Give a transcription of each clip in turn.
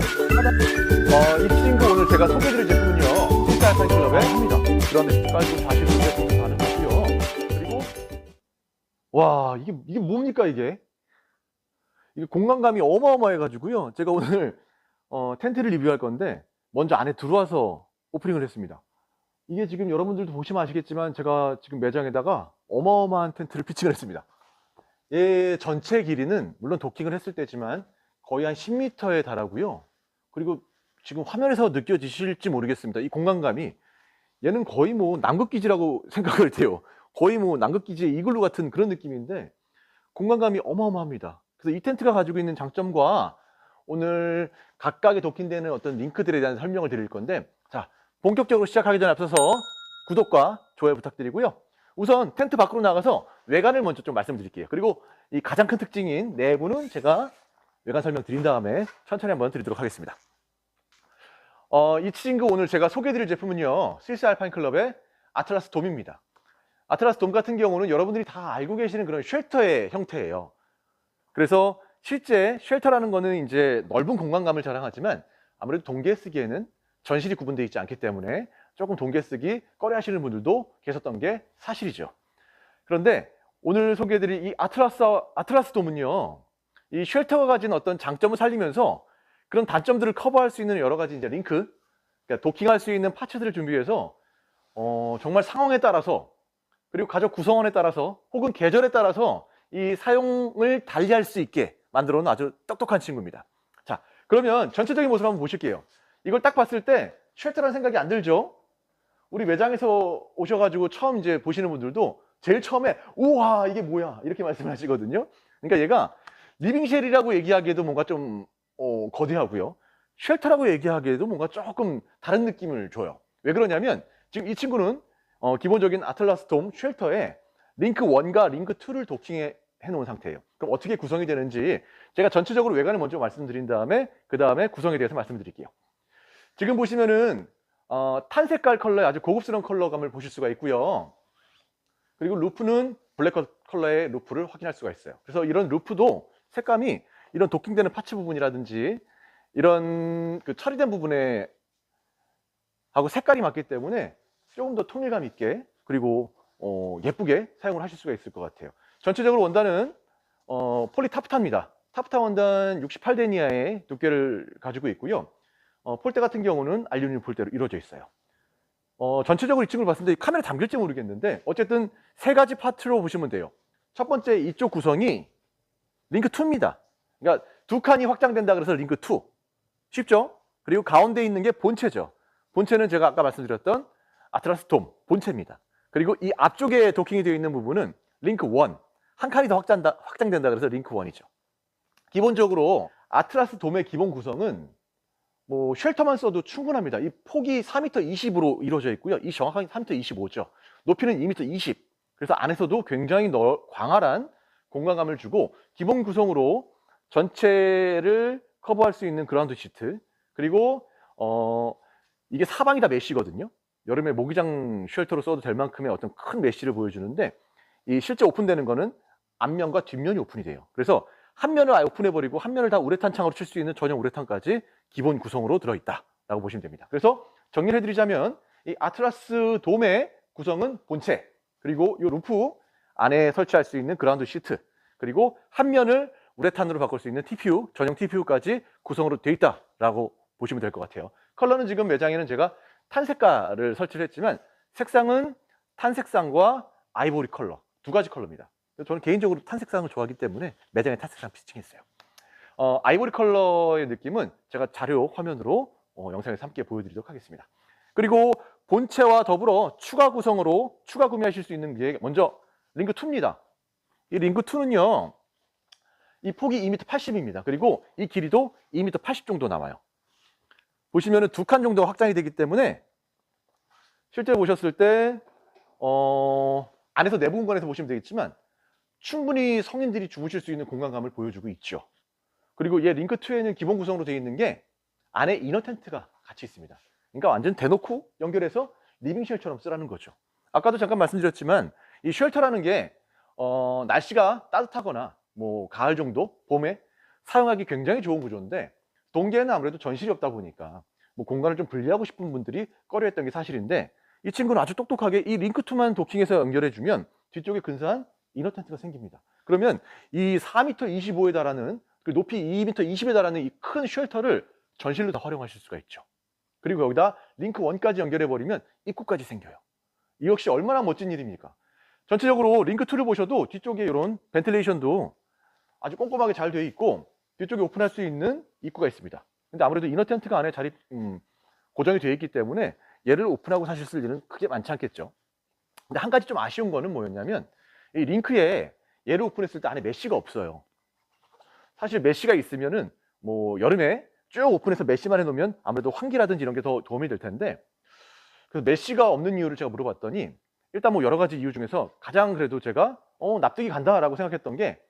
이 친구 오늘 제가 소개해드릴 제품은요, 스위스 알파인 클럽의 합니다. 그런데 깔고 다시 소개해드리는 반응 같고요. 그리고 와, 이게 뭡니까 이게? 이게 공간감이 어마어마해가지고요. 제가 오늘 텐트를 리뷰할 건데 먼저 안에 들어와서 오프닝을 했습니다. 이게 지금 여러분들도 보시면 아시겠지만 제가 지금 매장에다가 어마어마한 텐트를 피칭을 했습니다. 얘 전체 길이는 물론 도킹을 했을 때지만 거의 한 10m에 달하고요. 그리고 지금 화면에서 느껴지실지 모르겠습니다. 이 공간감이 얘는 거의 뭐 남극기지라고 생각을 돼요. 거의 뭐 남극기지의 이글루 같은 그런 느낌인데 공간감이 어마어마합니다. 그래서 이 텐트가 가지고 있는 장점과 오늘 각각의 도킹되는 어떤 링크들에 대한 설명을 드릴 건데, 자, 본격적으로 시작하기 전에 앞서서 구독과 좋아요 부탁드리고요. 우선 텐트 밖으로 나가서 외관을 먼저 좀 말씀드릴게요. 그리고 이 가장 큰 특징인 내부는 제가 외관 설명 드린 다음에 천천히 한번 드리도록 하겠습니다. 이 친구 오늘 제가 소개해드릴 제품은요, 스위스 알파인 클럽의 아틀라스 돔입니다. 아틀라스 돔 같은 경우는 여러분들이 다 알고 계시는 그런 쉘터의 형태예요. 그래서 실제 쉘터라는 거는 이제 넓은 공간감을 자랑하지만 아무래도 동계 쓰기에는 전실이 구분되어 있지 않기 때문에 조금 동계 쓰기 꺼려 하시는 분들도 계셨던 게 사실이죠. 그런데 오늘 소개해드릴 이 아틀라스 돔은요, 이 쉘터가 가진 어떤 장점을 살리면서 그런 단점들을 커버할 수 있는 여러 가지 이제 링크, 그러니까 도킹할 수 있는 파츠들을 준비해서 정말 상황에 따라서, 그리고 가족 구성원에 따라서, 혹은 계절에 따라서 이 사용을 달리할 수 있게 만들어 놓은 아주 똑똑한 친구입니다. 자, 그러면 전체적인 모습 한번 보실게요. 이걸 딱 봤을 때 쉘터라는 생각이 안 들죠? 우리 매장에서 오셔가지고 처음 이제 보시는 분들도 제일 처음에 우와 이게 뭐야 이렇게 말씀을 하시거든요. 그러니까 얘가 리빙쉘이라고 얘기하기에도 뭔가 좀 거대하고요, 쉘터라고 얘기하기에도 뭔가 조금 다른 느낌을 줘요. 왜 그러냐면 지금 이 친구는 기본적인 아틀라스 돔 쉘터에 링크 1과 링크 2를 도킹해 놓은 상태예요. 그럼 어떻게 구성이 되는지 제가 전체적으로 외관을 먼저 말씀드린 다음에 그 다음에 구성에 대해서 말씀드릴게요. 지금 보시면은 탄색깔 컬러의 아주 고급스러운 컬러감을 보실 수가 있고요. 그리고 루프는 블랙 컬러의 루프를 확인할 수가 있어요. 그래서 이런 루프도 색감이 이런 도킹되는 파츠 부분이라든지 이런 그 처리된 부분에 하고 색깔이 맞기 때문에 조금 더 통일감 있게 그리고 예쁘게 사용을 하실 수가 있을 것 같아요. 전체적으로 원단은 폴리 타프타입니다. 타프타 원단 68데니아의 두께를 가지고 있고요. 폴대 같은 경우는 알루미늄 폴대로 이루어져 있어요. 전체적으로 이 친구를 봤을 때 카메라 잠길지 모르겠는데 어쨌든 세 가지 파트로 보시면 돼요. 첫 번째 이쪽 구성이 링크 2입니다. 그러니까 두 칸이 확장된다 그래서 링크 2. 쉽죠? 그리고 가운데 있는 게 본체죠. 본체는 제가 아까 말씀드렸던 아틀라스 돔 본체입니다. 그리고 이 앞쪽에 도킹이 되어 있는 부분은 링크 1. 한 칸이 더 확장된다 그래서 링크 1이죠. 기본적으로 아틀라스 돔의 기본 구성은 뭐 쉘터만 써도 충분합니다. 이 폭이 4m 20으로 이루어져 있고요. 이 정확하게 3m 25죠. 높이는 2m 20. 그래서 안에서도 굉장히 광활한 공간감을 주고 기본 구성으로 전체를 커버할 수 있는 그라운드 시트, 그리고 이게 사방이 다 메쉬거든요. 여름에 모기장 쉘터로 써도 될 만큼의 어떤 큰 메쉬를 보여주는데 이 실제 오픈되는 거는 앞면과 뒷면이 오픈이 돼요. 그래서 한 면을 아예 오픈해버리고 한 면을 다 우레탄 창으로 칠 수 있는 전용 우레탄까지 기본 구성으로 들어있다라고 보시면 됩니다. 그래서 정리를 해드리자면 이 아틀라스 돔의 구성은 본체, 그리고 이 루프 안에 설치할 수 있는 그라운드 시트, 그리고 한 면을 우레탄으로 바꿀 수 있는 TPU, 전용 TPU까지 구성으로 되어 있다라고 보시면 될 것 같아요. 컬러는 지금 매장에는 제가 탄색깔을 설치를 했지만 색상은 탄색상과 아이보리 컬러 두 가지 컬러입니다. 저는 개인적으로 탄색상을 좋아하기 때문에 매장에 탄색상 피칭했어요. 아이보리 컬러의 느낌은 제가 자료 화면으로 영상에서 함께 보여드리도록 하겠습니다. 그리고 본체와 더불어 추가 구성으로 추가 구매하실 수 있는 게 먼저 링크 2입니다. 이 링크 2는요, 이 폭이 2m 80입니다. 그리고 이 길이도 2m 80 정도 나와요. 보시면은 두 칸 정도 확장이 되기 때문에 실제로 보셨을 때 안에서 내부 공간에서 보시면 되겠지만 충분히 성인들이 주무실 수 있는 공간감을 보여주고 있죠. 그리고 얘 링크 2에는 기본 구성으로 되어 있는 게 안에 이너 텐트가 같이 있습니다. 그러니까 완전 대놓고 연결해서 리빙 쉘처럼 쓰라는 거죠. 아까도 잠깐 말씀드렸지만 이 쉘터라는 게 날씨가 따뜻하거나 뭐 가을 정도, 봄에 사용하기 굉장히 좋은 구조인데 동계에는 아무래도 전실이 없다 보니까 뭐 공간을 좀 분리하고 싶은 분들이 꺼려했던 게 사실인데, 이 친구는 아주 똑똑하게 이 링크2만 도킹해서 연결해주면 뒤쪽에 근사한 이너 텐트가 생깁니다. 그러면 이 4m 25에 달하는, 그 높이 2m 20에 달하는 이 큰 쉘터를 전실로 다 활용하실 수가 있죠. 그리고 여기다 링크1까지 연결해버리면 입구까지 생겨요. 이 역시 얼마나 멋진 일입니까? 전체적으로 링크2를 보셔도 뒤쪽에 이런 벤틸레이션도 아주 꼼꼼하게 잘 되어 있고, 뒤쪽에 오픈할 수 있는 입구가 있습니다. 근데 아무래도 이너 텐트가 안에 고정이 되어 있기 때문에 얘를 오픈하고 사실 쓸 일은 크게 많지 않겠죠. 근데 한 가지 좀 아쉬운 거는 뭐였냐면, 이 링크에 얘를 오픈했을 때 안에 메쉬가 없어요. 사실 메쉬가 있으면은 뭐 여름에 쭉 오픈해서 메쉬만 해놓으면 아무래도 환기라든지 이런 게 더 도움이 될 텐데, 그 메쉬가 없는 이유를 제가 물어봤더니, 일단 뭐 여러 가지 이유 중에서 가장 그래도 제가 납득이 간다라고 생각했던 게,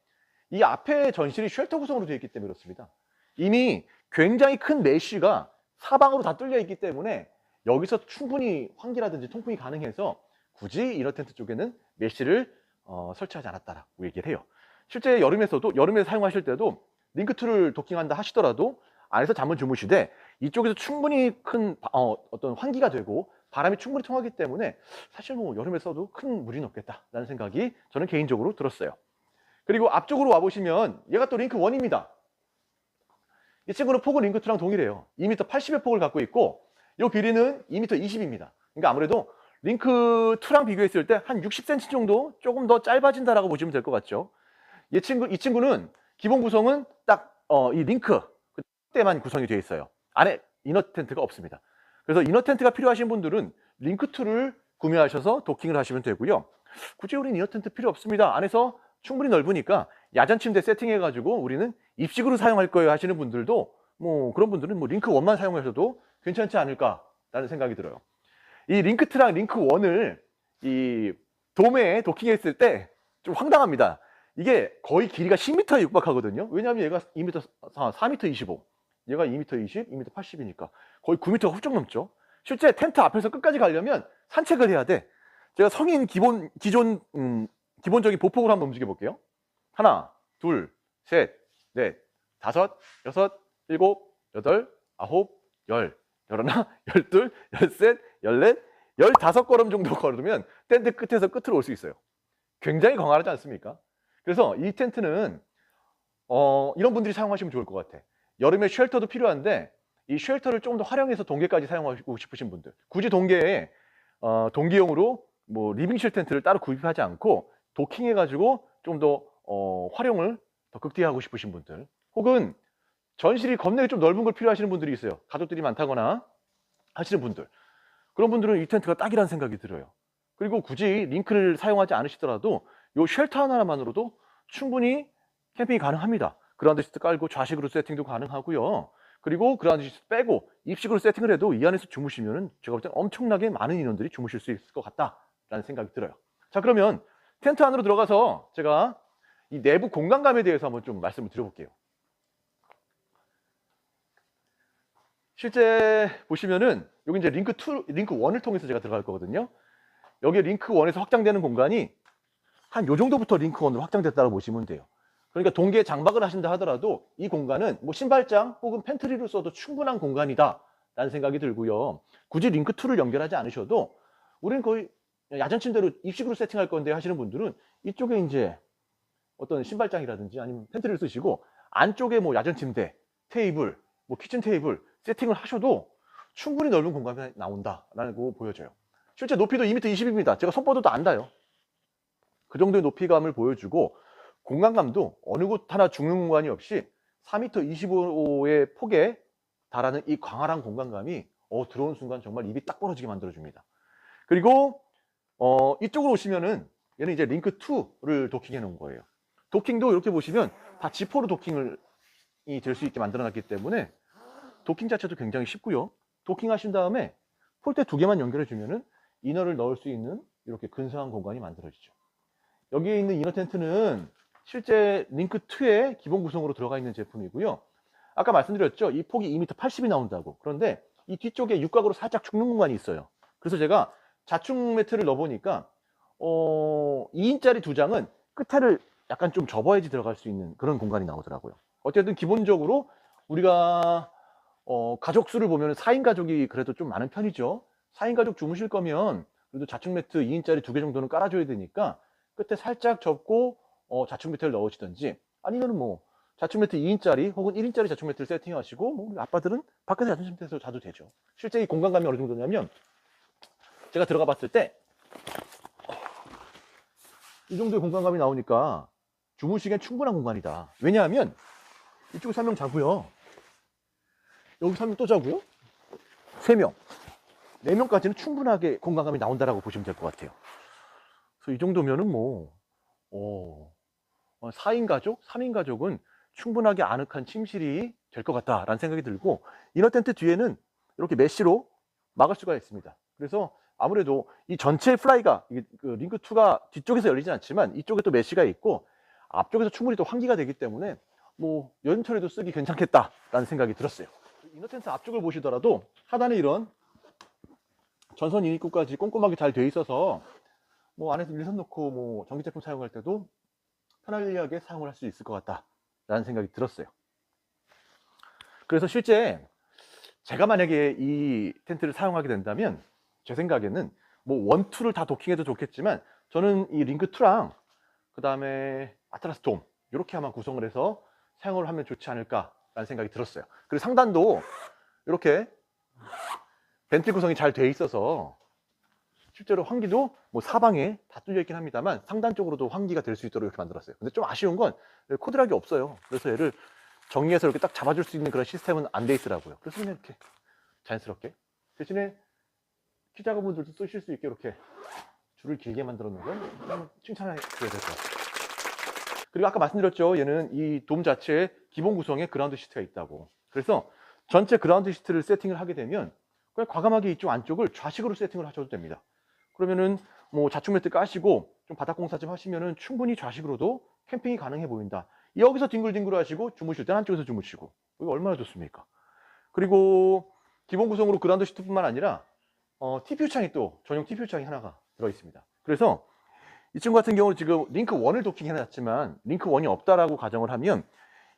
이 앞에 전실이 쉘터 구성으로 되어 있기 때문에 그렇습니다. 이미 굉장히 큰 메쉬가 사방으로 다 뚫려 있기 때문에 여기서 충분히 환기라든지 통풍이 가능해서 굳이 이너 텐트 쪽에는 메쉬를 설치하지 않았다라고 얘기를 해요. 실제 여름에 사용하실 때도 링크2를 도킹한다 하시더라도 안에서 잠을 주무시되 이쪽에서 충분히 큰 어떤 환기가 되고 바람이 충분히 통하기 때문에 사실 뭐 여름에 써도 큰 무리는 없겠다라는 생각이 저는 개인적으로 들었어요. 그리고 앞쪽으로 와보시면 얘가 또 링크1입니다. 이 친구는 폭은 링크2랑 동일해요. 2m 80의 폭을 갖고 있고 이 길이는 2m 20입니다. 그러니까 아무래도 링크2랑 비교했을 때 한 60cm 정도 조금 더 짧아진다라고 보시면 될 것 같죠. 이 친구는 기본 구성은 딱 이 링크 때만 구성이 되어 있어요. 안에 이너 텐트가 없습니다. 그래서 이너 텐트가 필요하신 분들은 링크2를 구매하셔서 도킹을 하시면 되고요. 굳이 우리는 이너 텐트 필요 없습니다. 안에서 충분히 넓으니까 야전 침대 세팅해 가지고 우리는 입식으로 사용할 거예요 하시는 분들도, 뭐 그런 분들은 뭐 링크1만 사용하셔도 괜찮지 않을까라는 생각이 들어요. 이 링크2랑 링크1을 이 도매에 도킹했을 때 좀 황당합니다. 이게 거의 길이가 10m에 육박하거든요. 왜냐하면 얘가 4m 25, 얘가 2m 20, 2m 80이니까 거의 9m가 훌쩍 넘죠. 실제 텐트 앞에서 끝까지 가려면 산책을 해야 돼. 제가 성인 기본적인 보폭으로 한번 움직여 볼게요. 하나, 둘, 셋, 넷, 다섯, 여섯, 일곱, 여덟, 아홉, 열, 열하나, 열둘, 열셋, 열넷, 15걸음 정도 걸으면 텐트 끝에서 끝으로 올 수 있어요. 굉장히 광활하지 않습니까? 그래서 이 텐트는 이런 분들이 사용하시면 좋을 것 같아. 여름에 쉘터도 필요한데 이 쉘터를 조금 더 활용해서 동계까지 사용하고 싶으신 분들, 굳이 동계에 동계용으로 뭐 리빙실 텐트를 따로 구입하지 않고 도킹해 가지고 좀 더 활용을 더 극대화하고 싶으신 분들, 혹은 전실이 겁나게 좀 넓은 걸 필요하시는 분들이 있어요. 가족들이 많다거나 하시는 분들, 그런 분들은 이 텐트가 딱이라는 생각이 들어요. 그리고 굳이 링크를 사용하지 않으시더라도 이 쉘터 하나만으로도 충분히 캠핑이 가능합니다. 그라운드 시트 깔고 좌식으로 세팅도 가능하고요. 그리고 그라운드 시트 빼고 입식으로 세팅을 해도 이 안에서 주무시면 제가 볼 땐 엄청나게 많은 인원들이 주무실 수 있을 것 같다라는 생각이 들어요. 자, 그러면 텐트 안으로 들어가서 제가 이 내부 공간감에 대해서 한번 좀 말씀을 드려볼게요. 실제 보시면은 여기 이제 링크1을 통해서 제가 들어갈 거거든요. 여기 링크1에서 확장되는 공간이 한 요 정도부터 링크1으로 확장됐다고 보시면 돼요. 그러니까 동계에 장박을 하신다 하더라도 이 공간은 뭐 신발장 혹은 팬트리로 써도 충분한 공간이다 라는 생각이 들고요. 굳이 링크2를 연결하지 않으셔도 우리는 거의 야전 침대로 입식으로 세팅할 건데 하시는 분들은 이쪽에 이제 어떤 신발장이라든지 아니면 팬트리를 쓰시고 안쪽에 뭐 야전 침대, 테이블, 뭐 키친 테이블 세팅을 하셔도 충분히 넓은 공간이 나온다라고 보여져요. 실제 높이도 2m 20입니다. 제가 손 뻗어도 안 닿아요. 그 정도의 높이감을 보여주고 공간감도 어느 곳 하나 죽는 공간이 없이 4m 25의 폭에 달하는 이 광활한 공간감이 들어오는 순간 정말 입이 딱 벌어지게 만들어줍니다. 그리고 이쪽으로 오시면은 얘는 이제 링크2를 도킹해 놓은 거예요. 도킹도 이렇게 보시면 다 지퍼로 도킹이 될 수 있게 만들어 놨기 때문에 도킹 자체도 굉장히 쉽고요. 도킹 하신 다음에 폴대 2개만 연결해 주면은 이너를 넣을 수 있는 이렇게 근사한 공간이 만들어지죠. 여기에 있는 이너 텐트는 실제 링크2의 기본 구성으로 들어가 있는 제품이고요. 아까 말씀드렸죠. 이 폭이 2m 80이 나온다고. 그런데 이 뒤쪽에 육각으로 살짝 죽는 공간이 있어요. 그래서 제가 자충 매트를 넣어보니까 2인짜리 2장은 끝에를 약간 좀 접어야지 들어갈 수 있는 그런 공간이 나오더라고요. 어쨌든 기본적으로 우리가 가족 수를 보면 4인 가족이 그래도 좀 많은 편이죠. 4인 가족 주무실 거면 그래도 자충 매트 2인짜리 2개 정도는 깔아줘야 되니까 끝에 살짝 접고 자충 매트를 넣으시든지, 아니면 뭐 자충 매트 2인짜리 혹은 1인짜리 자충 매트를 세팅하시고, 뭐 우리 아빠들은 밖에서 자충 매트에서 자도 되죠. 실제 이 공간감이 어느 정도냐면, 제가 들어가 봤을 때 이 정도의 공간감이 나오니까 주무시기엔 충분한 공간이다. 왜냐하면 이쪽에 3명 자고요, 여기 3명 또 자고요, 3명, 4명까지는 충분하게 공간감이 나온다라고 보시면 될 것 같아요. 그래서 이 정도면은 뭐 4인 가족, 3인 가족은 충분하게 아늑한 침실이 될 것 같다라는 생각이 들고, 이너 텐트 뒤에는 이렇게 메쉬로 막을 수가 있습니다. 그래서 아무래도 이 전체 플라이가, 그 링크2가 뒤쪽에서 열리진 않지만 이쪽에 또 메쉬가 있고 앞쪽에서 충분히 또 환기가 되기 때문에 뭐 여름철에도 쓰기 괜찮겠다라는 생각이 들었어요. 이너 텐트 앞쪽을 보시더라도 하단에 이런 전선 인입구까지 꼼꼼하게 잘 돼 있어서 뭐 안에서 밀선 놓고 뭐 전기 제품 사용할 때도 편리하게 사용을 할 수 있을 것 같다라는 생각이 들었어요. 그래서 실제 제가 만약에 이 텐트를 사용하게 된다면 제 생각에는 뭐 1, 2를 다 도킹해도 좋겠지만, 저는 이 링크2랑 그 다음에 아틀라스 돔 이렇게 아마 구성을 해서 사용을 하면 좋지 않을까라는 생각이 들었어요. 그리고 상단도 이렇게 벤틀 구성이 잘 돼 있어서 실제로 환기도 뭐 사방에 다 뚫려 있긴 합니다만 상단 쪽으로도 환기가 될 수 있도록 이렇게 만들었어요. 근데 좀 아쉬운 건 코드락이 없어요. 그래서 얘를 정리해서 이렇게 딱 잡아줄 수 있는 그런 시스템은 안 돼 있더라고요. 그래서 그냥 이렇게 자연스럽게, 대신에 키 작은 분들도 쓰실 수 있게 이렇게 줄을 길게 만들어 놓은 건 칭찬해 드려야 될 것 같아요. 그리고 아까 말씀드렸죠, 얘는 이 돔 자체에 기본 구성에 그라운드 시트가 있다고. 그래서 전체 그라운드 시트를 세팅을 하게 되면 그냥 과감하게 이쪽 안쪽을 좌식으로 세팅을 하셔도 됩니다. 그러면은 뭐 자충 매트 까시고 좀 바닥 공사 좀 하시면은 충분히 좌식으로도 캠핑이 가능해 보인다. 여기서 뒹굴뒹굴 하시고 주무실 때 한쪽에서 주무시고, 이거 얼마나 좋습니까? 그리고 기본 구성으로 그라운드 시트뿐만 아니라 TPU 창이 또 전용 TPU 창이 하나가 들어 있습니다. 그래서 이 친구 같은 경우는 지금 링크1을 도킹해 놨지만 링크1이 없다라고 가정을 하면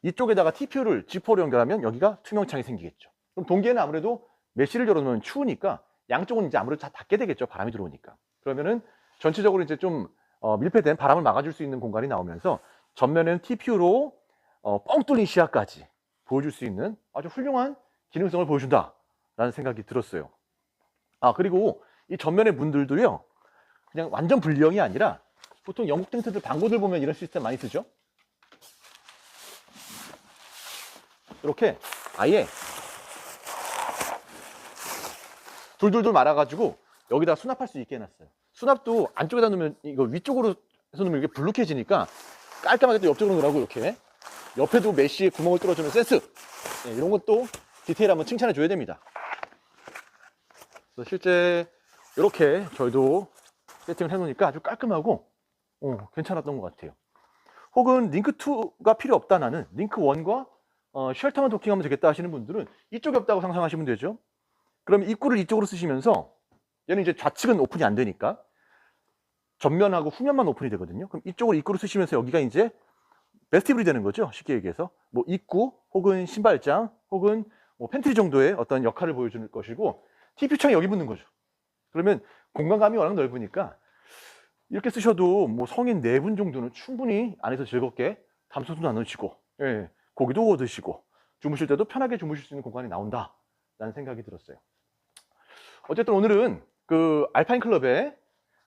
이쪽에다가 TPU를 G4로 연결하면 여기가 투명 창이 생기겠죠. 그럼 동기에는 아무래도 메쉬를 열어놓으면 추우니까 양쪽은 이제 아무래도 다 닫게 되겠죠, 바람이 들어오니까. 그러면은 전체적으로 이제 좀 밀폐된 바람을 막아줄 수 있는 공간이 나오면서 전면에는 TPU로 뻥 뚫린 시야까지 보여줄 수 있는 아주 훌륭한 기능성을 보여준다라는 생각이 들었어요. 그리고 이 전면의 문들도요, 그냥 완전 분리형이 아니라 보통 영국 텐트들 광고들 보면 이런 시스템 많이 쓰죠. 이렇게 아예 둘둘둘 말아가지고 여기다 수납할 수 있게 해놨어요. 수납도 안쪽에다 놓으면, 이거 위쪽으로 해서 놓으면 이게 불룩해지니까 깔끔하게 또 옆쪽으로 놓으라고 이렇게 옆에도 메쉬에 구멍을 뚫어주는 센스, 이런 것도 디테일 한번 칭찬해 줘야 됩니다. 그래서 실제 이렇게 저희도 세팅을 해놓으니까 아주 깔끔하고 괜찮았던 것 같아요. 혹은 링크2가 필요 없다, 나는 링크1과 쉘터만 도킹하면 되겠다 하시는 분들은 이쪽이 없다고 상상하시면 되죠. 그럼 입구를 이쪽으로 쓰시면서, 얘는 이제 좌측은 오픈이 안 되니까 전면하고 후면만 오픈이 되거든요. 그럼 이쪽으로 입구를 쓰시면서 여기가 이제 베스티블이 되는 거죠. 쉽게 얘기해서 뭐 입구 혹은 신발장 혹은 뭐 팬트리 정도의 어떤 역할을 보여주는 것이고, TPU 창이 여기 붙는 거죠. 그러면 공간감이 워낙 넓으니까 이렇게 쓰셔도 뭐 성인 4분 정도는 충분히 안에서 즐겁게 담소도 나누시고, 고기도 구워 드시고 주무실 때도 편하게 주무실 수 있는 공간이 나온다라는 생각이 들었어요. 어쨌든 오늘은 그 알파인 클럽의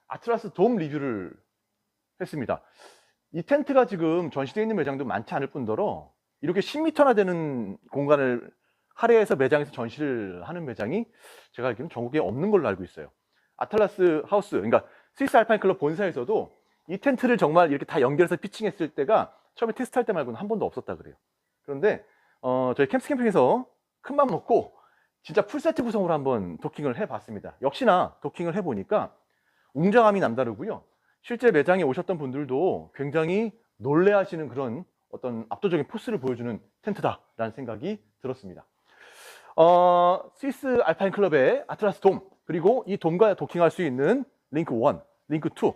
아틀라스 돔 리뷰를 했습니다. 이 텐트가 지금 전시되어 있는 매장도 많지 않을 뿐더러 이렇게 10m나 되는 공간을 할애해서 매장에서 전시를 하는 매장이 제가 알기로는 전국에 없는 걸로 알고 있어요. 아틀라스 하우스, 그러니까 스위스 알파인 클럽 본사에서도 이 텐트를 정말 이렇게 다 연결해서 피칭했을 때가 처음에 테스트할 때 말고는 한 번도 없었다 그래요. 그런데 저희 캠스 캠핑에서 큰맘 먹고 진짜 풀세트 구성으로 한번 도킹을 해봤습니다. 역시나 도킹을 해보니까 웅장함이 남다르고요. 실제 매장에 오셨던 분들도 굉장히 놀래하시는 그런 어떤 압도적인 포스를 보여주는 텐트다라는 생각이 들었습니다. 스위스 알파인 클럽의 아틀라스 돔, 그리고 이 돔과 도킹할 수 있는 링크1, 링크2,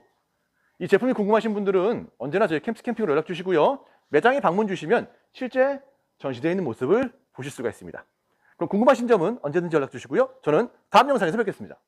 이 제품이 궁금하신 분들은 언제나 저희 캠스 캠핑으로 연락 주시고요. 매장에 방문 주시면 실제 전시되어 있는 모습을 보실 수가 있습니다. 그럼 궁금하신 점은 언제든지 연락 주시고요. 저는 다음 영상에서 뵙겠습니다.